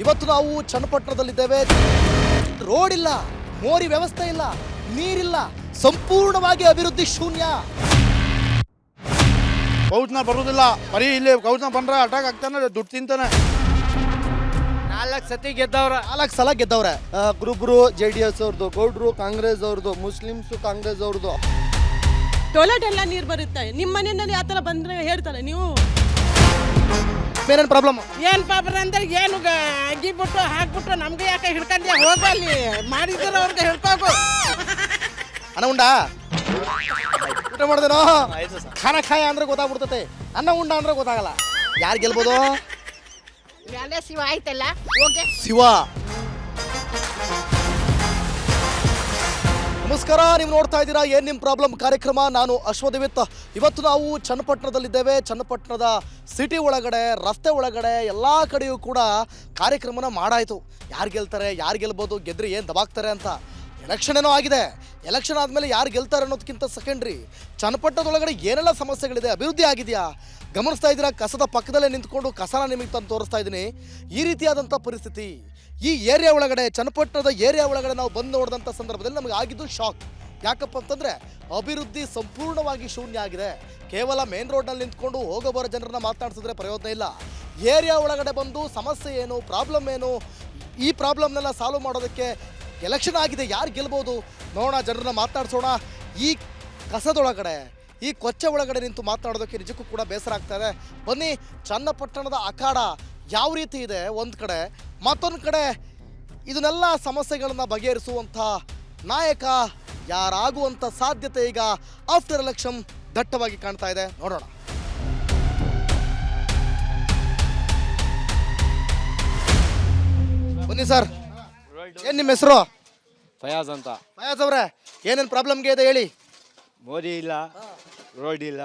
ಇವತ್ತು ನಾವು ಚನ್ನಪಟ್ಟಣದಲ್ಲಿದ್ದೇವೆ. ರೋಡ್ ಇಲ್ಲ, ಮೋರಿ ವ್ಯವಸ್ಥೆ ಇಲ್ಲ, ನೀರಿಲ್ಲ, ಸಂಪೂರ್ಣವಾಗಿ ಅಭಿವೃದ್ಧಿ ಶೂನ್ಯ. ಕೌಚನ ಬರುವುದಿಲ್ಲ, ಬರೀ ಇಲ್ಲಿ ಕೌಚನ ಬಂದ್ರೆ ಅಟ್ಯಾಕ್ ಆಗ್ತಾನೆ, ದುಡ್ಡು ತಿಂತಾನೆ. 4 ಸತಿ ಗೆದ್ದವ್ರ, 4 ಸಲ ಗೆದ್ದವ್ರೆ. ಗುರುಬ್ರು JDS ಅವ್ರದ್ದು, ಗೌಡ್ರು ಕಾಂಗ್ರೆಸ್ ಅವ್ರದ್ದು, ಮುಸ್ಲಿಮ್ಸು ಕಾಂಗ್ರೆಸ್ ಅವ್ರದ್ದು. ಟಾಯ್ಲೆಟ್ ಎಲ್ಲ ನೀರು ಬರುತ್ತೆ. ನಿಮ್ಮ ಮನೆಯಲ್ಲಿ ಆ ಥರ ಬಂದರೆ ಹೇಳ್ತಾರೆ ನೀವು. ಏನೇನು ಪ್ರಾಬ್ಲಮ್? ಏನು ಪಾಪ ಅಂದ್ರೆ ಏನು ಅಗ್ಗಿಬಿಟ್ಟು ಹಾಕ್ಬಿಟ್ಟು ನಮ್ಗೆ ಯಾಕೆ ಹಿಡ್ಕೊಂಡ್ಯ ಹೋಗು, ಅಲ್ಲಿ ಮಾಡಿದ್ರು ಅವ್ರಿಗೆ ಹಿಡ್ಕೋಗು. ಅನ್ನ ಉಂಡ ಊಟ ಮಾಡ್ದೇನೋ? ಖಾನ ಖಾಯ ಅಂದ್ರೆ ಗೊತ್ತಾಗ್ಬಿಡ್ತತೆ, ಅನ್ನ ಉಂಡ ಅಂದ್ರೆ ಗೊತ್ತಾಗಲ್ಲ. ಯಾರು ಗೆಲ್ಬೋದು? ಮೇಲೆ ಶಿವ ಆಯ್ತಲ್ಲ, ಹೋಗಿ ಶಿವ. ನಮಸ್ಕಾರ, ನೀವು ನೋಡ್ತಾ ಇದ್ದೀರಾ ಏನ್ ನಿಮ್ಮ ಪ್ರಾಬ್ಲಮ್ ಕಾರ್ಯಕ್ರಮ. ನಾನು ಅಶ್ವದೇವಿತ್. ಇವತ್ತು ನಾವು ಚನ್ನಪಟ್ಟಣದಲ್ಲಿದ್ದೇವೆ. ಚನ್ನಪಟ್ಟಣದ ಸಿಟಿ ಒಳಗಡೆ, ರಸ್ತೆ ಒಳಗಡೆ ಎಲ್ಲ ಕಡೆಯೂ ಕೂಡ ಕಾರ್ಯಕ್ರಮನ ಮಾಡಾಯಿತು. ಯಾರು ಗೆಲ್ತಾರೆ, ಯಾರು ಗೆಲ್ಬೋದು, ಗೆದ್ರೆ ಏನು ದಬಾಕ್ತಾರೆ ಅಂತ. ಎಲೆಕ್ಷನ್ ಏನೋ ಆಗಿದೆ. ಎಲೆಕ್ಷನ್ ಆದಮೇಲೆ ಯಾರು ಗೆಲ್ತಾರೆ ಅನ್ನೋದಕ್ಕಿಂತ ಸೆಕೆಂಡ್ರಿ, ಚನ್ನಪಟ್ಟಣದೊಳಗಡೆ ಏನೆಲ್ಲ ಸಮಸ್ಯೆಗಳಿದೆ, ಅಭಿವೃದ್ಧಿ ಆಗಿದೆಯಾ ಗಮನಿಸ್ತಾ ಇದ್ದೀರಾ. ಕಸದ ಪಕ್ಕದಲ್ಲೇ ನಿಂತ್ಕೊಂಡು ಕಸನ ನಿಮಗೆ ತಂದು ತೋರಿಸ್ತಾ ಇದ್ದೀನಿ. ಈ ರೀತಿಯಾದಂಥ ಪರಿಸ್ಥಿತಿ ಈ ಏರಿಯಾ ಒಳಗಡೆ, ಚನ್ನಪಟ್ಟಣದ ಏರಿಯಾ ಒಳಗಡೆ ನಾವು ಬಂದು ನೋಡಿದಂಥ ಸಂದರ್ಭದಲ್ಲಿ ನಮಗೆ ಆಗಿದ್ದು ಶಾಕ್. ಯಾಕಪ್ಪ ಅಂತಂದರೆ ಅಭಿವೃದ್ಧಿ ಸಂಪೂರ್ಣವಾಗಿ ಶೂನ್ಯ ಆಗಿದೆ. ಕೇವಲ ಮೇನ್ ರೋಡ್ನಲ್ಲಿ ನಿಂತ್ಕೊಂಡು ಹೋಗೋಬರೋ ಜನರನ್ನ ಮಾತನಾಡಿಸಿದ್ರೆ ಪ್ರಯೋಜನ ಇಲ್ಲ. ಏರಿಯಾ ಒಳಗಡೆ ಬಂದು ಸಮಸ್ಯೆ ಏನು, ಪ್ರಾಬ್ಲಮ್ ಏನು, ಈ ಪ್ರಾಬ್ಲಮ್ನೆಲ್ಲ ಸಾಲ್ವ್ ಮಾಡೋದಕ್ಕೆ ಎಲೆಕ್ಷನ್ ಆಗಿದೆ, ಯಾರು ಗೆಲ್ಬೋದು ನೋಡೋಣ, ಜನರನ್ನ ಮಾತನಾಡಿಸೋಣ. ಈ ಕಸದೊಳಗಡೆ, ಈ ಕೊಚ್ಚೆ ಒಳಗಡೆ ನಿಂತು ಮಾತನಾಡೋದಕ್ಕೆ ನಿಜಕ್ಕೂ ಕೂಡ ಬೇಸರ ಆಗ್ತಾಯಿದೆ. ಬನ್ನಿ, ಚನ್ನಪಟ್ಟಣದ ಅಖಾಡ ಯಾವ ರೀತಿ ಇದೆ ಒಂದು ಕಡೆ, ಮತ್ತೊಂದು ಕಡೆ ಇದನ್ನೆಲ್ಲ ಸಮಸ್ಯೆಗಳನ್ನು ಬಗೆಹರಿಸುವಂಥ ನಾಯಕ ಯಾರಾಗುವಂಥ ಸಾಧ್ಯತೆ ಈಗ ಆಫ್ಟರ್ ಎಲೆಕ್ಷನ್ ದಟ್ಟವಾಗಿ ಕಾಣ್ತಾ ಇದೆ. ನೋಡೋಣ. ಬನ್ನಿ ಸರ್, ಏನು ನಿಮ್ಮ ಹೆಸರು? ಫಯಾಜ್ ಅಂತ. ಫಯಾಜ್ ಅವರೇ, ಏನೇನು ಪ್ರಾಬ್ಲಮ್ಗೆ ಇದೆ ಹೇಳಿ. ಮೋದಿ ಇಲ್ಲ, ರೋಡ್ ಇಲ್ಲ,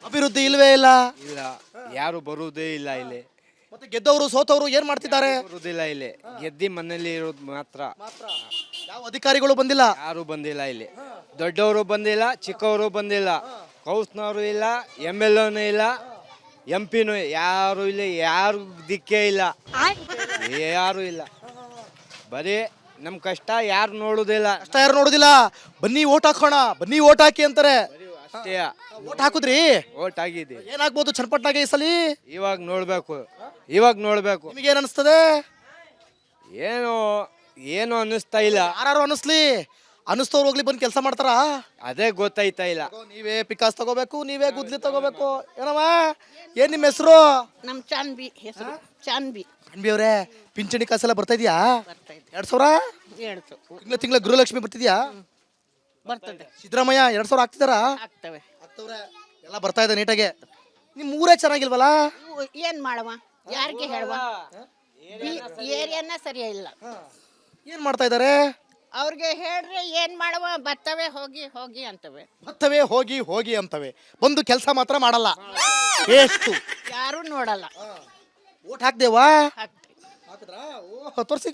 ಅಭಿವೃದ್ಧಿ ಇಲ್ವೇ ಇಲ್ಲ, ಇಲ್ಲ, ಯಾರು ಬರುವುದೇ ಇಲ್ಲ ಇಲ್ಲಿ. ಮತ್ತೆ ಗೆದ್ದವರು ಸೋತವರು ಏನ್ ಮಾಡ್ತಿದ್ದಾರೆ? ಬರುವುದಿಲ್ಲ ಇಲ್ಲಿ, ಗೆದ್ದಿ ಮನೇಲಿ ಇರೋದು ಮಾತ್ರ. ಯಾವ ಅಧಿಕಾರಿಗಳು ಬಂದಿಲ್ಲ, ಯಾರು ಬಂದಿಲ್ಲ ಇಲ್ಲಿ. ದೊಡ್ಡವರು ಬಂದಿಲ್ಲ, ಚಿಕ್ಕವರು ಬಂದಿಲ್ಲ, ಕೌನ್ಸ್ನವರು ಇಲ್ಲ, MLA ಇಲ್ಲ, MP ಯಾರು ಇಲ್ಲ, ಯಾರು ದಿಕ್ಕೇ ಇಲ್ಲ, ಯಾರು ಇಲ್ಲ. ಬರೀ ನಮ್ಮ ಕಷ್ಟ ಯಾರು ನೋಡುದಿಲ್ಲ. ಕಷ್ಟ ಯಾರು ನೋಡುದಿಲ್ಲ. ಬನ್ನಿ ಓಟ್ ಹಾಕೋಣ, ಬನ್ನಿ ಓಟ್ ಹಾಕಿ ಅಂತಾರೆ. ಅಷ್ಟೇ. ಓಟ್ ಹಾಕುದ್ರಿ? ಓಟ್ ಆಗಿದೆ. ಏನಾಗ್ಬೋದು ಚನ್ನಪಟ್ಟಣಗೆ ಈ ಸಲ? ಇವಾಗ ನೋಡ್ಬೇಕು, ಇವಾಗ ನೋಡ್ಬೇಕು. ನಿಮಗೆ ಏನ್ ಅನಿಸ್ತದೆ? ಏನು ಏನು ಅನ್ನಿಸ್ತಾ ಇಲ್ಲ. ಯಾರು ಅನಿಸ್ಲಿ, ಅನಿಸ್ತವ್ರು ಹೋಗ್ಲಿ ಬಂದು ಕೆಲಸ ಮಾಡ್ತಾರ? ಅದೇ ಗೊತ್ತಾಯ್ತಾ ಇಲ್ಲ. ನೀವೇ ಪಿಕಾಸ್ ತಗೋಬೇಕು, ನೀವೇ ಗುದ್ಲಿ ತಗೋಬೇಕು. ಏನಮ್ಮ, ಏನ್ ನಿಮ್ಮ ಹೆಸರು? ನಮ್ಮ ಚಾನ್ಬಿ ಹೆಸರು, ಚಾನ್ಬಿ. ಅನ್ಬಿ ಅವ್ರೆ, ಪಿಂಚಣಿ ಕಾಸೆಲ್ಲ ಬರ್ತಾ ಇದೆಯಾ? ಬರ್ತಾ ಇದೆ. 2000 ತಿಂಗಳ ಗೃಹಲಕ್ಷ್ಮಿ ಬರ್ತಿದ್ಯಾ? ಬರ್ತದೆ. ಸಿದ್ದರಾಮಯ್ಯ 2000 ಹಾಕ್ತಿದಾರಾ? ಆಗ್ತವೆ. ಎಲ್ಲ ಬರ್ತಾ ಇದೆ ನೀಟಾಗೆ. ನಿಮ್ ಊರೇ ಚೆನ್ನಾಗಿಲ್ವಲ್ಲ? ಇವು ಏನ್ ಮಾಡವ, ಯಾರಿಗೆ ಹೇಳುವ, ಏರಿಯಾನ ಸರಿಯ ಇಲ್ಲ. ಏನ್ ಮಾಡ್ತಾ ಇದಾರೆ? ಅವ್ರಿಗೆ ಹೇಳ್ರೆ ಏನ್ ಮಾಡವ, ಬರ್ತವೆ ಹೋಗಿ ಹೋಗಿ ಅಂತವೆ. ಬರ್ತವೆ ಹೋಗಿ ಹೋಗಿ ಅಂತವೆ, ಬಂದು ಕೆಲಸ ಮಾತ್ರ ಮಾಡಲ್ಲ. ಎಷ್ಟು ಯಾರು ನೋಡಲ್ಲ. ಓಟ್ ಹಾಕ್ದೇವಾ? ಹಾಕ್ತೀವಿ. ತೋರಿಸಿ.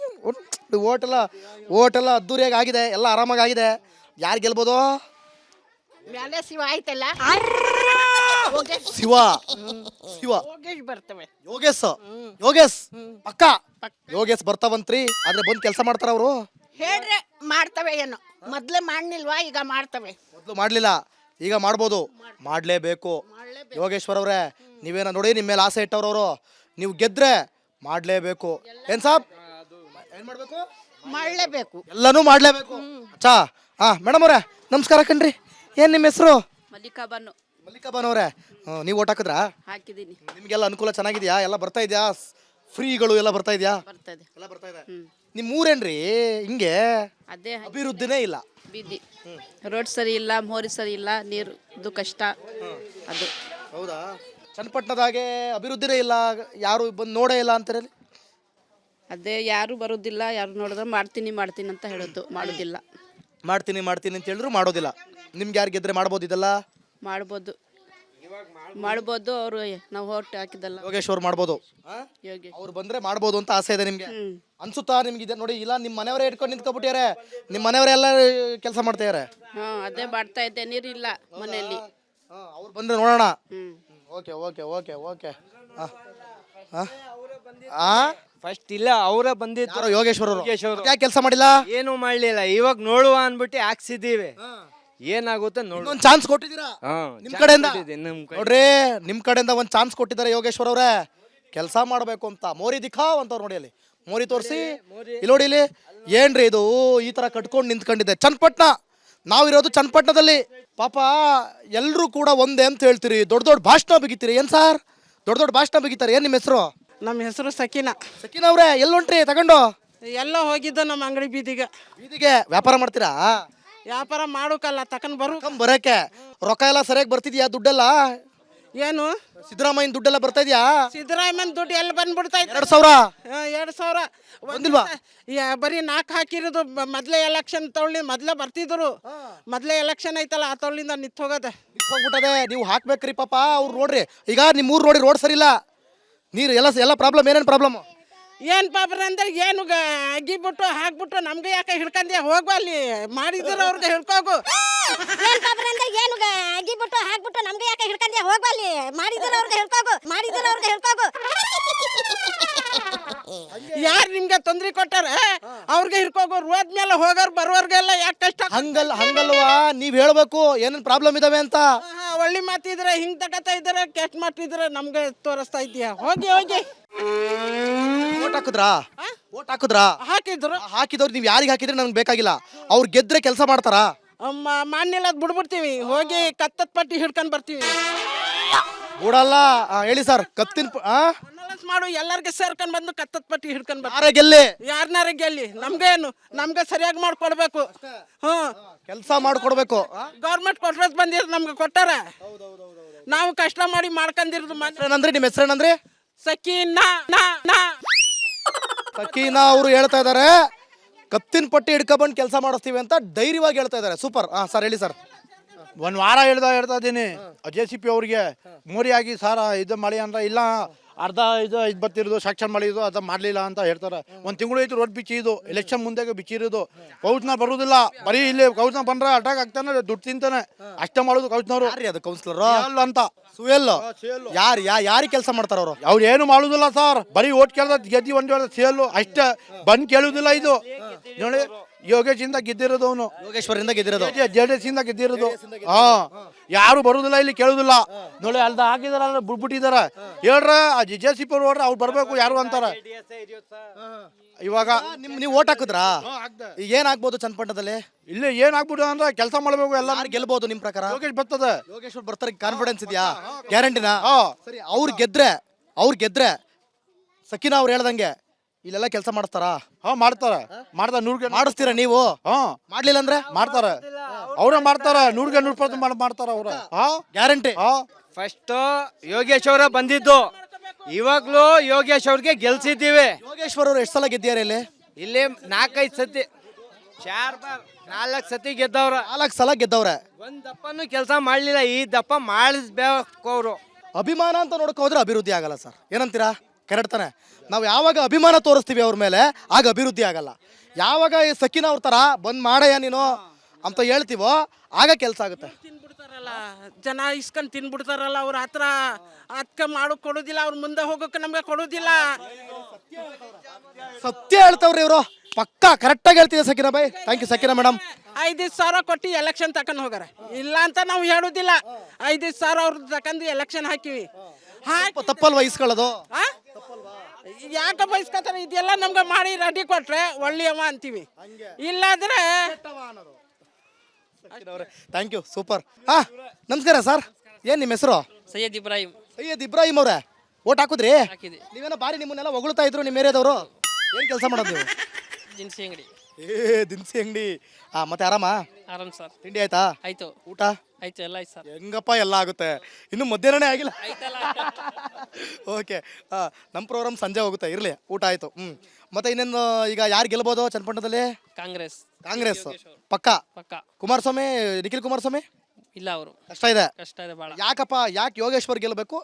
ಓಟೆಲ್ಲ ಅದ್ದೂರಿಯಾಗಿ ಆಗಿದೆ, ಎಲ್ಲ ಆರಾಮಾಗಿ ಆಗಿದೆ. ಯಾರು ಗೆಲ್ಬೋದು? ಮೇಲೆ ಶಿವ ಆಯ್ತಲ್ಲ, ಹೋಗೇಶ್. ಶಿವ. ಶಿವ ಹೋಗೇಶ್ ಬರ್ತವೆ. ಯೋಗೇಶ್ ಪಕ್ಕ ಯೋಗೇಶ್ ಬರ್ತಾವಂತ್ರಿ. ಆದ್ರೆ ಬಂದು ಕೆಲಸ ಮಾಡ್ತಾರ ಅವರು? ಹೇಳ್ರೆ ಮಾಡ್ತವೆ. ಏನು ಮೊದ್ಲೇ ಮಾಡ್ನಿಲ್ವಾ, ಈಗ ಮಾಡ್ತವೆ. ಮೊದಲು ಮಾಡ್ಲಿಲ್ಲ, ಈಗ ಮಾಡ್ಬೋದು. ಮಾಡ್ಲೇಬೇಕು. ಯೋಗೇಶ್ವರ್ ಅವ್ರೆ, ನೀವೇನ ನೋಡಿ ನಿಮ್ಮ ಮೇಲೆ ಆಸೆ ಇಟ್ಟವ್ರವರು, ನೀವು ಗೆದ್ರೆ ಮಾಡ್ಲೇಬೇಕು. ಏನ್ ಸಾಬ್, ಏನ್ ಮಾಡ್ಬೇಕು? ಮಾಡಲೇಬೇಕು. ಎಲ್ಲನೂ ಮಾಡ್ಲೇಬೇಕು. ಅಚ್ಚಾ. ಮೇಡಮ್ ಅವರೇ ನಮಸ್ಕಾರ ಕಣ್ರಿ. ಏನ್ ನಿಮ್ಮ ಹೆಸರು? ಮಲ್ಲಿಕಾಬಾನ್ ಅವರೇ, ನೀವು ಓಟ್ ಹಾಕಿದ್ರಾ? ಹಾಕಿದ್ದೀನಿ. ನಿಮ್ಗೆಲ್ಲ ಅನುಕೂಲ ಚೆನ್ನಾಗಿದ್ಯಾ? ಎಲ್ಲ ಬರ್ತಾ ಇದೆಯಾ? ಫ್ರೀಗಳು ಎಲ್ಲ ಬರ್ತಾ ಇದೆಯಾ? ಬರ್ತದೆ. ಎಲ್ಲ ಬರ್ತಾ ಇದೆ. ನಿಮ್ಮ ಊರೇನ್ರಿ ಹಿಂಗೆ ಅದೇ ಅಭಿವೃದ್ಧಿನೇ ಇಲ್ಲ? ಬೀದಿ ರೋಡ್ ಸರಿ ಇಲ್ಲ, ಮೋರಿ ಸರಿ ಇಲ್ಲ, ನೀರು ಇದು ಕಷ್ಟ ಅದು. ಹೌದಾ? ಚನ್ನಪಟ್ಟಣದಾಗೆ ಅಭಿವೃದ್ಧಿನೇ ಇಲ್ಲ, ಯಾರು ಬಂದು ನೋಡೇ ಇಲ್ಲ ಅಂತಾರೆ. ಅದೇ ಯಾರು ಬರೋದಿಲ್ಲ, ಯಾರು ನೋಡಿದ್ರೆ ಮಾಡ್ತೀನಿ ಮಾಡ್ತೀನಿ ಅಂತ ಹೇಳೋದು, ಮಾಡೋದಿಲ್ಲ. ಮಾಡ್ತೀನಿ ಅಂತ ಹೇಳಿದ್ರು ಮಾಡೋದಿಲ್ಲ. ನಿಮ್ಗೆ ಯಾರು ಗೆದ್ರೆ ಮಾಡ್ಬೋದು ಇದೆಲ್ಲ? ಮಾಡ್ಬೋದು, ಅವರು ನಾವು ಓಟ್ ಹಾಕಿದಲ್ಲ. ಯೋಗೇಶ್ವರ್ ಮಾಡ್ಬೋದು. ಯೋಗಿ ಅವ್ರು ಬಂದ್ರೆ ಮಾಡ್ಬೋದು ಅಂತ ಆಸೆ ಇದೆ ನಿಮ್ಗೆ ಅನ್ಸುತ್ತಾ? ನಿಮ್ಗೆ ಇದೆ ನೋಡಿ, ಇಲ್ಲ ನಿಮ್ಮ ಮನೆಯವರೇ ಇಟ್ಕೊಂಡು ನಿಂತ್ಕೊಬಿಟ್ಟಿದ್ದಾರೆ, ನಿಮ್ಮ ಮನೆಯವರೆಲ್ಲ ಕೆಲಸ ಮಾಡ್ತಿದ್ದಾರೆ. ಅದೇ ಮಾಡ್ತಾ ಇದ್ದೆ, ನೀರಿಲ್ಲ ಮನೆಯಲ್ಲಿ. ಅವ್ರು ಬಂದ್ರೆ ನೋಡೋಣ. Okay okay okay okay. First ಇಲ್ಲ ಅವರೇ ಬಂದಿದ್ದು ಯಾರೋ ಯೋಗೇಶ್ವರ್ ಅವರು ಯೋಗೇಶ್ ಅವರು. ಯಾಕೆ ಕೆಲಸ ಮಾಡಿಲ್ಲ? ಏನು ಮಾಡ್ಲಿಲ್ಲ, ಇವಾಗ ನೋಡುವ ಅನ್ಬಿಟ್ಟು ಹಾಕ್ಸಿದೀವಿ, ಏನಾಗುತ್ತೆ ನೋಡು. ಒಂದು ಚಾನ್ಸ್ ಕೊಟ್ಟಿದ್ದೀರಾ ಹಾ, ನಿಮ್ ಚಾನ್ಸ್ ಕಡೆಯಿಂದ? ಕೊಟ್ಟಿದ್ದೀನಿ, ನಮ್ ಕಡೆ. ನೋಡ್ರಿ ನಿಮ್ ಕಡೆಯಿಂದ ಒಂದು ಚಾನ್ಸ್ ಕೊಟ್ಟಿದ್ದಾರೆ ಯೋಗೇಶ್ವರ್ ಅವರೇ, ಕೆಲಸ ಮಾಡಬೇಕು ಅಂತ. ಮೋರಿ ದಿಖಾವ್ ಅಂತವ್ರು ನೋಡಿ, ಅಲ್ಲಿ ಮೋರಿ ತೋರಿಸಿ, ಇಲ್ಲಿ ನೋಡಿ, ಇಲ್ಲಿ ಏನ್ರಿ ಇದು ಈ ತರ ಕಟ್ಕೊಂಡು ನಿಂತ್ಕೊಂಡಿದೆ. ಚನ್ನಪಟ್ಟಣ, ನಾವಿರೋದು ಚನ್ನಪಟ್ಟಣದಲ್ಲಿ. ಪಾಪ ಎಲ್ಲರೂ ಕೂಡ ಒಂದೇ ಅಂತ ಹೇಳ್ತೀರಿ, ದೊಡ್ಡ ದೊಡ್ಡ ಭಾಷಣ ಬಿಗಿತೀರಿ. ಏನ್ ಸರ್ ದೊಡ್ಡ ದೊಡ್ಡ ಭಾಷಣ ಬಿಗಿತಾರೆ? ಏನ್ ನಿಮ್ಮ ಹೆಸರು? ನಮ್ಮ ಹೆಸರು ಸಕೀನಾ. ಸಕೀನಾ ಅವ್ರೆ, ಎಲ್ಲೊಂಟ್ರಿ ತಗೊಂಡು? ಎಲ್ಲೋ ಹೋಗಿದ್ದು ನಮ್ಮ ಅಂಗಡಿ ಬೀದಿಗೆ. ಬೀದಿಗೆ ವ್ಯಾಪಾರ ಮಾಡ್ತೀರಾ? ವ್ಯಾಪಾರ ಮಾಡೋಕಲ್ಲ, ತಕೊಂಡ್ ಬರು. ಬರಕ್ಕೆ ರೊಕ್ಕ ಎಲ್ಲ ಸರಿಯಾಗಿ ಬರ್ತಿದ್ಯಾ? ದುಡ್ಡೆಲ್ಲ ಏನು ಸಿದ್ದರಾಮಯ್ಯನ ದುಡ್ಡೆಲ್ಲ ಬರ್ತಾ ಇದೆಯಾ? ಸಿದ್ದರಾಮಯ್ಯನ ದುಡ್ಡು ಎಲ್ಲ ಬಂದ್ಬಿಡ್ತಾ ಇತ್ತು. 2,000 2,000 ಬಂದಿಲ್ವಾ? ಬರೀ 4 ಹಾಕಿರೋದು. ಮೊದ್ಲೇ ಎಲೆಕ್ಷನ್ ತಗೊಳ್ಳಿ, ಮೊದ್ಲೇ ಬರ್ತಿದ್ರು. ಮೊದ್ಲೇ ಎಲೆಕ್ಷನ್ ಐತಲ್ಲ, ಆ ತಗೊಳ್ಳಿಂದ ನಿಂತು ಹೋಗದೆ ಹೋಗ್ಬಿಟ್ಟದೆ. ನೀವು ಹಾಕ್ಬೇಕ್ರಿ ಪಾಪ. ಅವ್ರು ನೋಡ್ರಿ, ಈಗ ನಿಮ್ಮ ಊರು ನೋಡಿ, ರೋಡ್ ಸರಿ ಇಲ್ಲ, ನೀರು ಎಲ್ಲ ಪ್ರಾಬ್ಲಮ್. ಏನೇನು ಪ್ರಾಬ್ಲಮ್? ಏನ್ ಪಾಪ ಅಂದ್ರೆ ಏನು ಅಗಿಬಿಟ್ಟು ಹಾಕ್ಬಿಟ್ಟು ನಮ್ಗೆ ಯಾಕೆ ಹಿಡ್ಕಂದ್ಯಾ? ಹೋಗು ಅಲ್ಲಿ, ಮಾಡಿದ್ರು ಅವ್ರಿಗೆ ಹಿಡ್ಕೋಗು. ಏನ್ ಪಾಪ ಅಂದ್ರೆ ಏನು ಅಗಿಬಿಟ್ಟು ಹಾಕ್ಬಿಟ್ಟು ನಮ್ಗೆ ಯಾಕೆ ಹಿಡ್ಕಂದ್ಯಾ? ಹೋಗು ಅಲ್ಲಿ, ಮಾಡಿದ್ರು ಅವ್ರಿಗೆ ಹಿಡ್ಕೋಗು, ಮಾಡಿದ್ರು ಅವ್ರಿಗೆ ಹಿಡ್ಕೋಗು. ಯಾರು ನಿಮ್ಗೆ ತೊಂದ್ರೆ ಕೊಟ್ಟಾರ ಅವ್ರಿಗೆ ಹಿಡ್ಕೋಗು. ಹೋದ್ಮೇಲೆ ಹೋಗೋರು ಬರೋರ್ಗೆಲ್ಲ ಯಾಕೆ ಕಷ್ಟ? ಹಂಗಲ್ವಾ, ನೀವ್ ಹೇಳ್ಬೇಕು ಏನೇನ್ ಪ್ರಾಬ್ಲಮ್ ಇದಾವೆ ಅಂತ. ಒಳ್ಳೆ ಮಾತಿದ್ರೆ ಹಿಂಗ್ ತಗತಾ ಇದಾರೆ, ಕೆಟ್ಟ ಮಾತಿದ್ರೆ ನಮ್ಗೆ ತೋರಿಸ್ತಾ ಇದೀಯ. ಹೋಗಿ ಹೋಗಿ ಓಟ್ ಹಾಕಿದ್ರಾ? ಓಟ್ ಹಾಕಿದ್ರಾ? ಹಾಕಿದವ್ರು ನೀವು ಯಾರಿಗೆ ಹಾಕಿದ್ರೆ ನಮ್ಗೆ ಬೇಕಾಗಿಲ್ಲ. ಅವ್ರು ಗೆದ್ರೆ ಕೆಲಸ ಮಾಡ್ತಾರಾ? ಮಾನ್ಯಲ್ಲ ಬಿಡ್ಬಿಡ್ತೀವಿ. ಹೋಗಿ ಕತ್ತತ್ ಪಟ್ಟಿ ಹಿಡ್ಕೊಂಡ್ ಬರ್ತೀವಿ. ಬಿಡಲ್ಲ. ಹೇಳಿ ಸರ್, ಕತ್ತಿನ ಅನೌನ್ಸ್ ಮಾಡು, ಎಲ್ಲರಿಗೆ ಸೇರ್ಕೊಂಡ್ ಬಂದು ಕತ್ತತ್ ಪಟ್ಟಿ ಹಿಡ್ಕೊಂಡ್ ಬರ್ತೀವಿ. ಯಾರೇ ಗೆಲ್ಲಿ ಯಾರನ್ನಾರ ಗೆಲ್ಲಿ, ನಮ್ಗೇನು, ನಮ್ಗೆ ಸರಿಯಾಗಿ ಮಾಡ್ಕೊಡ್ಬೇಕು. ಕೆಲಸ ಮಾಡ್ಕೊಡ್ಬೇಕು. ಗೌರ್ಮೆಂಟ್ ಕೊಟ್ರೆ ಬಂದಿರೋದು ನಮ್ಗೆ ಕೊಟ್ಟಾರ. ನಾವು ಕಷ್ಟ ಮಾಡಿ ಮಾಡ್ಕೊಂಡಿರೋದು. ಏನಂದ್ರಿ ನಿಮ್ಮ ಹೆಸರೇನಂದ್ರಿ? ಸಕೀನಾ. ಸಕೀನಾ ಅವರು ಹೇಳ್ತಾ ಇದಾರೆ, ಕತ್ತಿನ ಪಟ್ಟಿ ಹಿಡ್ಕೊಂಡ್ಬಂದು ಕೆಲಸ ಮಾಡಿಸ್ತೀವಿ ಅಂತ ಧೈರ್ಯವಾಗಿ ಹೇಳ್ತಾ ಇದಾರೆ. ಸೂಪರ್. ಸರ್ ಹೇಳಿ ಸರ್. ಒಂದು ವಾರ ಹೇಳ್ತಾ ಇದ್ದೀನಿ JCP ಅವ್ರಿಗೆ, ಮೋರಿ ಆಗಿ ಸಾರ ಇದು ಮಾಡಿ ಅಂದ್ರೆ ಇಲ್ಲ, ಅರ್ಧ ಇದು ಬರ್ತಿರೋದು ಸೆಕ್ಷನ್ ಮಾಡಿದ್ದು ಅದು ಮಾಡಲಿಲ್ಲ ಅಂತ ಹೇಳ್ತಾರೆ. ಒಂದು ತಿಂಗಳು ಐತಿ ರೋಡ್ ಬಿಚ್ಚಿದ್ದು, ಎಲೆಕ್ಷನ್ ಮುಂದೆ ಬಿಚ್ಚಿರೋದು. ಕೌನ್ಸ್ನ ಬರೋದಿಲ್ಲ, ಬರೀ ಇಲ್ಲಿ ಕೌನ್ಸ್ನ ಬಂದ್ರೆ ಅಟ್ಯಾಕ್ ಆಗ್ತಾನೆ, ದುಡ್ಡು ತಿಂತಾನೆ, ಅಷ್ಟೇ ಮಾಡೋದು ಕೌನ್ಸ್ನವರು. ಅದು ಕೌನ್ಸಿಲರ್ ಅಂತ ಸುಯಲ್ ಯಾರಿಗೆ ಕೆಲಸ ಮಾಡ್ತಾರ ಅವರು? ಅವ್ರು ಏನು ಮಾಡುದಿಲ್ಲ ಸರ್, ಬರೀ ಓಟ್ ಕೇಳ್ದ ಗೆದ್ದಿ ಒಂದು ಹೇಳ ಸೇಲು ಅಷ್ಟೇ, ಬಂದ್ ಕೇಳುದಿಲ್ಲ. ಇದು ನೋಡಿ, ಯೋಗೇಶ್ ಇಂದ ಗೆದ್ದಿರೋದು, ಅವನು ಯೋಗೇಶ್ವರಿಂದ ಗೆದ್ದಿರೋದು, JDS ಇಂದ ಗೆದ್ದಿರೋದು. ಯಾರು ಬರುದಿಲ್ಲ, ಇಲ್ಲಿ ಕೇಳುದಿಲ್ಲ. ನೋಡಿ ಅಲ್ದ ಹಾಕಿದಾರ, ಬಿಟ್ಬಿಟ್ಟಿದಾರ. ಹೇಳ್ರ JCP ಅವ್ರು ನೋಡ್ರ, ಅವ್ರು ಬರ್ಬೇಕು ಯಾರು ಅಂತಾರ. ಇವಾಗ ನೀವು ಓಟ್ ಹಾಕಿದ್ರಾ? ಈಗ ಏನಾಗ್ಬೋದು ಚನ್ನಪಟ್ಟಣದಲ್ಲಿ? ಇಲ್ಲಿ ಏನಾಗ್ಬಿಟ್ಟು ಅಂದ್ರೆ ಕೆಲಸ ಮಾಡ್ಬೇಕು, ಎಲ್ಲ ಗೆಲ್ಬಹುದು ನಿಮ್ ಪ್ರಕಾರ? ಯೋಗೇಶ್ ಬರ್ತದೆ. ಯೋಗೇಶ್ವರ್ ಬರ್ತಾರೆ, ಕಾನ್ಫಿಡೆನ್ಸ್ ಇದೆಯಾ? ಗ್ಯಾರಂಟಿನಾ? ಸರಿ, ಅವ್ರು ಗೆದ್ರೆ ಸಕೀನಾ ಅವ್ರು ಹೇಳ್ದಂಗೆ ಇಲ್ಲೆಲ್ಲ ಕೆಲಸ ಮಾಡಿಸ್ತಾರಾ? ಮಾಡ್ತಾರೆ. 100ಗೆ ಮಾಡಿಸ್ತೀರಾ ನೀವು? ಮಾಡ್ಲಿಲ್ಲ ಅಂದ್ರೆ ಮಾಡ್ತಾರೆ, ಅವ್ರೇ ಮಾಡ್ತಾರ. 100ಗೆ 100% ಮಾಡ್ತಾರ ಅವ್ರ. ಗ್ಯಾರಂಟಿ. ಫಸ್ಟ್ ಯೋಗೇಶ್ ಅವರ ಬಂದಿದ್ದು, ಇವಾಗ್ಲೂ ಯೋಗೇಶ್ ಅವ್ರಿಗೆ ಗೆಲ್ಸಿದ್ದೀವಿ. ಯೋಗೇಶ್ವರ್ ಅವ್ರು ಎಷ್ಟು ಸಲ ಗೆದ್ದಿದ್ದಾರೆ ಇಲ್ಲಿ? ಇಲ್ಲಿ 4-5 ಸತಿ, 4 ಸತಿ ಗೆದ್ದವ್ರ. 4 ಸಲ ಗೆದ್ದವ್ರೆ. ಒಂದ್ ದಪ್ಪನು ಕೆಲಸ ಮಾಡ್ಲಿಲ್ಲ. ಈ ದಪ್ಪ ಮಾಡಿಸ್ಬೇಕು ಅವರು. ಅಭಿಮಾನ ಅಂತ ನೋಡಕ್ ಹೋದ್ರೆ ಅಭಿವೃದ್ಧಿ ಆಗಲ್ಲ ಸರ್. ಏನಂತೀರಾ? ಕರೆಕ್ಟ್ ತಾನೆ? ನಾವು ಯಾವಾಗ ಅಭಿಮಾನ ತೋರಿಸ್ತೀವಿ ಅವ್ರ ಮೇಲೆ, ಆಗ ಅಭಿವೃದ್ಧಿ ಆಗಲ್ಲ. ಯಾವಾಗ ಈ ಸಕೀನಾ ಅವ್ರ ತರ ಬಂದ್ ಮಾಡಯ್ಯ ನೀನು ಅಂತ ಹೇಳ್ತೀವೋ, ಆಗ ಕೆಲಸ ಆಗುತ್ತೆ. ತಿನ್ಬಿಡ್ತಾರಲ್ಲ ಜನ, ಇಸ್ಕೊಂಡ್ ತಿನ್ಬಿಡ್ತಾರಲ್ಲ. ಅವ್ರ ಹತ್ರ ಅದಕ್ಕೆ ಮಾಡೋಕ್ ಕೊಡೋದಿಲ್ಲ, ಅವ್ರ ಮುಂದೆ ಹೋಗೋಕೆ ನಮ್ಗೆ ಕೊಡೋದಿಲ್ಲ. ಸತ್ಯ ಹೇಳ್ತಾವ್ರಿ ಇವರು, ಪಕ್ಕ ಕರೆಕ್ಟ್ ಆಗಿ ಹೇಳ್ತಿದೆ ಸಕೀನಾ ಬೈ. Thank you Sakina madam. 5,000 ಸಾವಿರ ಕೊಟ್ಟು ಎಲೆಕ್ಷನ್ ತಕೊಂಡ್ ಹೋಗಾರ. ಇಲ್ಲ ಅಂತ ನಾವು ಹೇಳುದಿಲ್ಲ. 5,000 ಸಾವಿರ ಅವ್ರ ತಕೊಂಡ್ ಎಲೆಕ್ಷನ್ ಹಾಕಿವಿ. ತಪ್ಪಲ್ವಾ ಇಸ್ಕೊಳ್ಳೋದು? ಯಾಕೆ ಬಯಸ್ಕೊತಾರೆ? ಇದೆಲ್ಲ ನಮ್ಗೆ ಮಾಡಿ ರೆಡಿ ಕೊಟ್ರೆ ಒಳ್ಳೆಯವ ಅಂತೀವಿ. ಇಲ್ಲಾಂದ್ರೆ ಥ್ಯಾಂಕ್ ಯು, ಸೂಪರ್. ನಮಸ್ಕಾರ ಸರ್, ಏನ್ ನಿಮ್ಮ ಹೆಸರು? ಸೈಯದ್ ಇಬ್ರಾಹಿಂ. ಸೈಯದ್ ಇಬ್ರಾಹಿಂ ಅವ್ರೆ, ಓಟ್ ಹಾಕುದ್ರಿ? ಹಾಕಿದೆ. ನೀವೇನೋ ಬಾರಿ ನಿಮ್ಮನ್ನೆಲ್ಲ ಹೊಗಳ್ತಾ ಇದ್ರು ನಿಮ್ಮ ಏರಿಯಾದವರು. ಏನ್ ಕೆಲಸ ಮಾಡೋದು ನೀವು? ದಿನಸಿ ಅಂಗಡಿ. ದಿನಸಿ ಅಂಗಡಿ. ಮತ್ತೆ ಆರಾಮ? ಆರಾಮ್ ಸರ್. ತಿಂಡಿ ಆಯ್ತಾ? ಆಯ್ತು. ಊಟ ಆಯ್ತು, ಎಲ್ಲ ಆಯ್ತು ಸರ್. ಹೆಂಗಪ್ಪ ಎಲ್ಲ ಆಗುತ್ತೆ, ಇನ್ನು ಮಧ್ಯಾಹ್ನನೇ ಆಗಿಲ್ಲ. ಓಕೆ, ನಮ್ಮ ಪ್ರೋಗ್ರಾಮ್ ಸಂಜೆ ಹೋಗುತ್ತೆ, ಇರಲಿ. ಊಟ ಆಯ್ತು. ಮತ್ತೆ ಇನ್ನೇನು, ಈಗ ಯಾರು ಗೆಲ್ಬೋದು ಚನ್ನಪಟ್ಟಣದಲ್ಲಿ? ಕಾಂಗ್ರೆಸ್. ಪಕ್ಕ. ಕುಮಾರಸ್ವಾಮಿ, ನಿಖಿಲ್ ಕುಮಾರಸ್ವಾಮಿ ಇಲ್ಲ, ಅವರು ಕಷ್ಟ ಇದೆ ಭಾಳ. ಯಾಕಪ್ಪ? ಯಾಕೆ ಯೋಗೇಶ್ವರ್ ಗೆಲ್ಲಬೇಕು?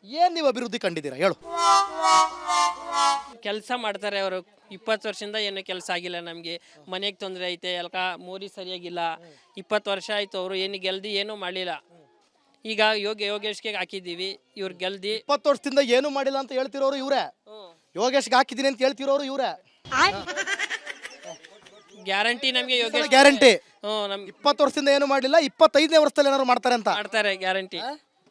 ಏನ್ ನೀವು ಅಭಿವೃದ್ಧಿ ಕಂಡಿದ್ದೀರಾ ಹೇಳು? ಕೆಲಸ ಮಾಡ್ತಾರೆ ಅವರು. 20 ವರ್ಷದಿಂದ ಏನು ಕೆಲಸ ಆಗಿಲ್ಲ ನಮಗೆ. ಮನೆಗೆ ತೊಂದರೆ ಐತೆ, ಎಲ್ಕ ಮೋರಿ ಸರಿಯಾಗಿಲ್ಲ. 20 ವರ್ಷ ಆಯ್ತು, ಅವರು ಏನು ಗೆಲ್ದಿ ಏನೂ ಮಾಡಲಿಲ್ಲ. ಈಗ ಯೋಗೇಶ್ಗೆ ಹಾಕಿದ್ದೀವಿ, ಇವ್ರು ಗೆಲ್ದಿ. 20 ವರ್ಷದಿಂದ ಏನು ಮಾಡಿಲ್ಲ ಅಂತ ಹೇಳ್ತಿರೋರು ಇವ್ರೆ. ಯೋಗೇಶ್ಗೆ ಹಾಕಿದ್ದೀನಿ ಅಂತ ಹೇಳ್ತಿರೋರು ಇವ್ರೆ. ಗ್ಯಾರಂಟಿ ನಮಗೆ ಯೋಗೇಶ್ ಗ್ಯಾರಂಟಿ ಹ್ಞೂ ನಮ್ಗೆ 20 ವರ್ಷದಿಂದ ಏನು ಮಾಡಲಿಲ್ಲ, 25ನೇ ವರ್ಷದಲ್ಲಿ ಏನಾದ್ರು ಮಾಡ್ತಾರೆ ಅಂತ ಮಾಡ್ತಾರೆ ಗ್ಯಾರಂಟಿ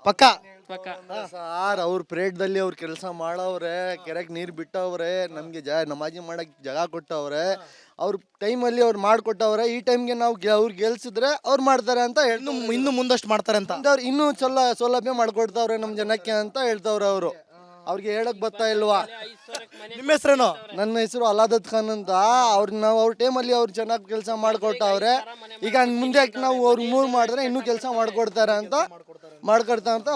ಪಕ್ಕ. ಪಕ್ಕ. ಸಾರ್ ಅವ್ರ ಪ್ರೇಟ್ದಲ್ಲಿ ಅವ್ರು ಕೆಲಸ ಮಾಡವ್ರೆ, ಕೆರೆಗೆ ನೀರು ಬಿಟ್ಟವ್ರೆ, ನಮಗೆ ನಮಾಜಿ ಮಾಡಕ್ ಜಾಗ ಕೊಟ್ಟವ್ರೆ, ಅವ್ರ ಟೈಮಲ್ಲಿ ಅವ್ರು ಮಾಡ್ಕೊಟ್ಟವ್ರೆ. ಈ ಟೈಮ್ಗೆ ನಾವು ಅವ್ರು ಗೆಲ್ಸಿದ್ರೆ ಅವ್ರು ಮಾಡ್ತಾರೆ ಅಂತ ಇನ್ನು ಮುಂದಷ್ಟು ಮಾಡ್ತಾರೆ ಅಂತ. ಅವ್ರು ಇನ್ನೂ ಸೌಲಭ್ಯ ಮಾಡ್ಕೊಡ್ತಾವ್ರೆ ನಮ್ಮ ಜನಕ್ಕೆ ಅಂತ ಹೇಳ್ತಾವ್ರೆ ಅವರು. ಅವ್ರಿಗೆ ಹೇಳಕ್ ಬರ್ತಾ ಇಲ್ವಾ? ನಿಮ್ಮ ಹೆಸರೇನು? ನನ್ನ ಹೆಸರು ಅಲಾದತ್ ಖಾನ್ ಅಂತ. ಅವ್ರ ಟೈಮಲ್ಲಿ ಅವ್ರು ಚೆನ್ನಾಗಿ ಕೆಲಸ ಮಾಡ್ಕೊಟ್ಟವ್ರೆ. ಈಗ ಮುಂದೆ ನಾವು ಅವ್ರು ಮೂವ್ ಮಾಡಿದ್ರೆ ಇನ್ನೂ ಕೆಲಸ ಮಾಡ್ಕೊಡ್ತಾರೆ ಅಂತ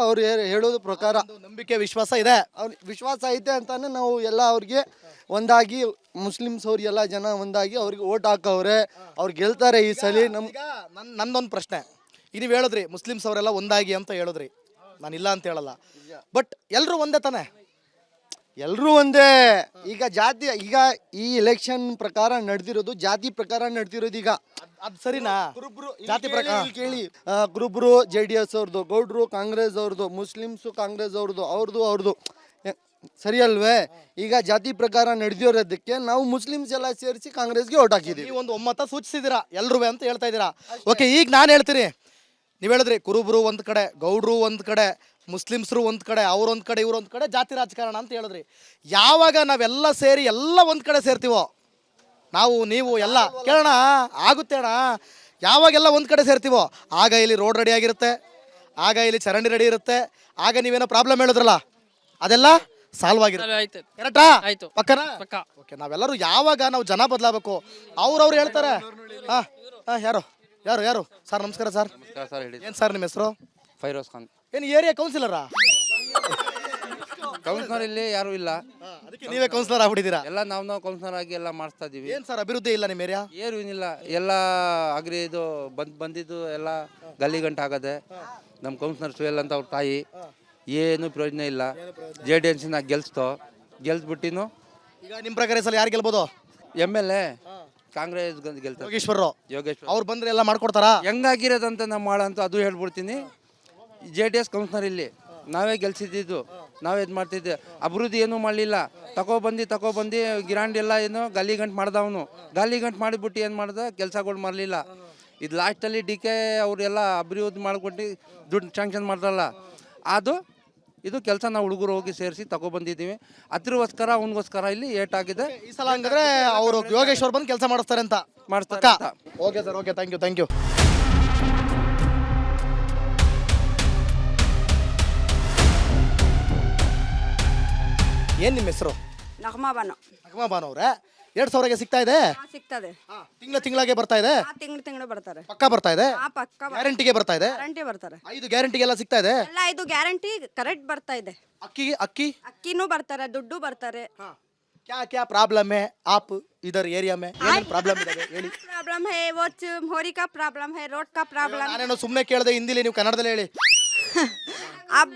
ಅವ್ರು ಹೇಳೋದು ಪ್ರಕಾರ ನಂಬಿಕೆ ವಿಶ್ವಾಸ ಇದೆ. ಅವ್ರ ವಿಶ್ವಾಸ ಐತೆ ಅಂತಾನೆ ನಾವು ಎಲ್ಲ ಅವ್ರಿಗೆ ಒಂದಾಗಿ ಮುಸ್ಲಿಮ್ಸ್ ಅವ್ರು ಎಲ್ಲ ಜನ ಒಂದಾಗಿ ಅವ್ರಿಗೆ ಓಟ್ ಹಾಕವ್ರೆ. ಅವ್ರು ಗೆಲ್ತಾರೆ ಈ ಸಲ. ಈಗ ನಂದೊಂದು ಪ್ರಶ್ನೆ, ಈಗ ನೀವು ಹೇಳಿದ್ರಿ ಮುಸ್ಲಿಮ್ಸ್ ಅವರೆಲ್ಲ ಒಂದಾಗಿ ಅಂತ ಹೇಳಿದ್ರಿ, ನಾನಿಲ್ಲ ಅಂತ ಹೇಳಲ್ಲ, ಬಟ್ ಎಲ್ಲರೂ ಒಂದೇ ತಾನೆ? ಎಲ್ಲರೂ ಒಂದೇ. ಈಗ ಈ ಎಲೆಕ್ಷನ್ ಪ್ರಕಾರ ನಡೆದಿರೋದು ಜಾತಿ ಪ್ರಕಾರ ನಡೆದಿರೋದು. ಈಗ ಅದು ಸರಿನಾ? ಜಾತಿ ಪ್ರಕಾರ ಕೇಳಿ, ಕುರುಬ್ರು JDS ಅವ್ರದ್ದು, ಗೌಡ್ರು ಕಾಂಗ್ರೆಸ್ ಅವ್ರದ್ದು, ಮುಸ್ಲಿಮ್ಸು ಕಾಂಗ್ರೆಸ್ ಅವ್ರದ್ದು ಸರಿ ಅಲ್ವೇ? ಈಗ ಜಾತಿ ಪ್ರಕಾರ ನಡೆದಿರೋದಕ್ಕೆ ನಾವು ಮುಸ್ಲಿಮ್ಸ್ ಎಲ್ಲ ಸೇರಿಸಿ ಕಾಂಗ್ರೆಸ್ಗೆ ಓಟ್ ಹಾಕಿದ್ದೀವಿ. ನೀವು ಒಂದು ಒಮ್ಮತ ಸೂಚಿಸಿದ್ದೀರಾ ಎಲ್ರೂ ಅಂತ ಹೇಳ್ತಾ ಇದ್ದೀರಾ. ಓಕೆ, ಈಗ ನಾನು ಹೇಳ್ತೀನಿ, ನೀವು ಹೇಳಿದ್ರಿ ಕುರುಬ್ರು ಒಂದು ಕಡೆ, ಗೌಡ್ರು ಒಂದು ಕಡೆ, ಮುಸ್ಲಿಮ್ಸ್ರು ಒಂದು ಕಡೆ, ಅವ್ರೊಂದು ಕಡೆ, ಇವ್ರೊಂದು ಕಡೆ, ಜಾತಿ ರಾಜಕಾರಣ ಅಂತ ಹೇಳಿದ್ರಿ. ಯಾವಾಗ ನಾವೆಲ್ಲ ಸೇರಿ ಎಲ್ಲ ಒಂದು ಕಡೆ ಸೇರ್ತೀವೋ, ನಾವು ನೀವು ಎಲ್ಲ ಕೇಳೋಣ ಆಗುತ್ತೆ ಅಣ್ಣ, ಯಾವಾಗೆಲ್ಲ ಒಂದು ಕಡೆ ಸೇರ್ತೀವೋ ಆಗ ಇಲ್ಲಿ ರೋಡ್ ರೆಡಿ ಆಗಿರುತ್ತೆ, ಆಗ ಇಲ್ಲಿ ಚರಂಡಿ ರೆಡಿ ಇರುತ್ತೆ, ಆಗ ನೀವೇನೋ ಪ್ರಾಬ್ಲಮ್ ಹೇಳಿದ್ರಲ್ಲ ಅದೆಲ್ಲ ಸಾಲ್ವ್ ಆಗಿರುತ್ತೆ. ಆಯ್ತು ಕರೆಕ್ಟಾ? ಆಯ್ತು. ಪಕ್ಕನಾ? ಪಕ್ಕ. ಓಕೆ, ನಾವೆಲ್ಲರೂ ಯಾವಾಗ ನಾವು ಜನ ಬದಲಾಗಬೇಕು, ಅವ್ರು ಹೇಳ್ತಾರೆ. ಯಾರು ಯಾರು ಯಾರು ಸರ್? ನಮಸ್ಕಾರ ಸರ್. ಸರ್ ಹೇಳಿ. ಏನು ಸರ್ ನಿಮ್ಮ ಹೆಸರು? ಫೈರೋಸ್ ಖಾನ್. ಏನು ಏರಿಯಾ ಕೌನ್ಸಿಲರಾ? ಕೌನ್ಸಿಲರ್ ಇಲ್ಲಿ ಯಾರು ಇಲ್ಲ, ಅದಕ್ಕೆ ನೀವೇ ಕೌನ್ಸಿಲರ್ ಆಗ್ಬಿಟ್ಟಿದ್ದೀರಾ? ಎಲ್ಲ ನಾವು ಕೌನ್ಸಿಲರ್ ಆಗಿ ಎಲ್ಲ ಮಾಡಿಸ್ತಾ ಇದೀವಿ. ಏನು ಸರ್ ಅಭಿವೃದ್ಧಿ ಇಲ್ಲ ನಿಮ್ಮ ಏರಿಯಾ? ಏನಿಲ್ಲ, ಎಲ್ಲ ಅಗ್ರಿ ಇದು ಬಂದಿದ್ದು ಎಲ್ಲ ಗಲ್ಲಿ ಗಂಟೆ ಆಗದೆ. ನಮ್ಮ ಕೌನ್ಸಿಲರ್ ಸುಯಲ್ ಅಂತ ಅವ್ರ ತಾಯಿ, ಏನು ಪ್ರಯೋಜನ ಇಲ್ಲ. JDS ಗೆಲ್ಸ್ಬಿಟ್ಟಿನು. ಈಗ ನಿಮ್ಮ ಪ್ರಕಾರ ಸಲ ಯಾರು ಗೆಲ್ಬೋದು? MLA ಕಾಂಗ್ರೆಸ್ ಗೆಲ್ತಾರೆ. ಯೋಗೇಶ್ ಅವ್ರು ಬಂದ್ರೆ ಎಲ್ಲ ಮಾಡ್ಕೊಡ್ತಾರಾ? ಹೆಂಗಾಗಿರೋದಂತ ನಾವು ಮಾಡಂತ ಅದು ಹೇಳ್ಬಿಡ್ತೀನಿ. JDS ಕೌನ್ಸಿಲರ್ ಇಲ್ಲಿ ನಾವೇ ಗೆಲ್ಸಿದ್ದು, ನಾವೇ ಇದು ಮಾಡ್ತಿದ್ದೆ. ಅಭಿವೃದ್ಧಿ ಏನೂ ಮಾಡಲಿಲ್ಲ. ತಗೊಬಂದು ಗಿರಾಂಡಿ ಎಲ್ಲ ಏನು ಗಲ್ಲಿ ಗಂಟು ಮಾಡ್ದವನು. ಗಲ್ಲಿ ಗಂಟು ಮಾಡಿಬಿಟ್ಟು ಏನು ಮಾಡ್ದ, ಕೆಲಸಗಳು ಮಾಡಲಿಲ್ಲ. ಇದು ಲಾಸ್ಟಲ್ಲಿ DK ಅವರೆಲ್ಲ ಅಭಿವೃದ್ಧಿ ಮಾಡ್ಕೊಟ್ಟು ದುಡ್ಡು ಸ್ಯಾಂಕ್ಷನ್ ಮಾಡ್ರಲ್ಲ, ಇದು ಕೆಲಸ ನಾವು ಹುಡುಗರು ಹೋಗಿ ಸೇರಿಸಿ ತಗೊಬಂದಿದ್ದೀವಿ. ಅದ್ರಗೋಸ್ಕರ ಅವನಿಗೋಸ್ಕರ ಇಲ್ಲಿ ಏಟಾಗಿದೆ. ಈ ಸಲ ಹಂಗಾದ್ರೆ ಅವರು ಯೋಗೇಶ್ವರ್ ಬಂದು ಕೆಲಸ ಮಾಡಿಸ್ತಾರೆ ಅಂತ ಮಾಡಿಸ್ತಾರೆ. Okay sir, okay, thank you. ಏನು ನಿಮ್ಮ ಹೆಸರು? ನಗಮಾ ಬಾನು ಅವರೇ, 2000ಗೆ ಸಿಗ್ತಾ ಇದೆ? ಸಿಗ್ತದೆ. ತಿಂಗಳಾಗೆ ಬರ್ತಾ ಇದೆ? ತಿಂಗಳು ಬರ್ತಾರೆ. ಪಕ್ಕ ಬರ್ತಾ ಇದೆ? ಪಕ್ಕ ಗ್ಯಾರಂಟಿಗೆ ಬರ್ತಾ ಇದೆ? ಗ್ಯಾರಂಟಿ ಬರ್ತಾರೆ. 5 ಗ್ಯಾರಂಟಿಗೆಲ್ಲ ಸಿಗ್ತಾ ಇದೆ? ಎಲ್ಲ 5 ಗ್ಯಾರಂಟಿ ಕರೆಕ್ಟ್ ಬರ್ತಾ ಇದೆ. ಅಕ್ಕಿ ಅಕ್ಕಿನೂ ಬರ್ತಾರೆ, ದುಡ್ಡು ಬರ್ತಾರೆ. क्या प्रॉब्लम है आप इधर एरिया में? प्रॉब्लम ಹೇಳಿ. प्रॉब्लम है वो मोरी का प्रॉब्लम है, रोड का प्रॉब्लम. ನಾನೇನೋ ಸುಮ್ಮನೆ ಕೇಳಿದೆ, ಹಿಂದಿಲಿ ನೀವು ಕನ್ನಡದಲ್ಲಿ ಹೇಳಿ. अब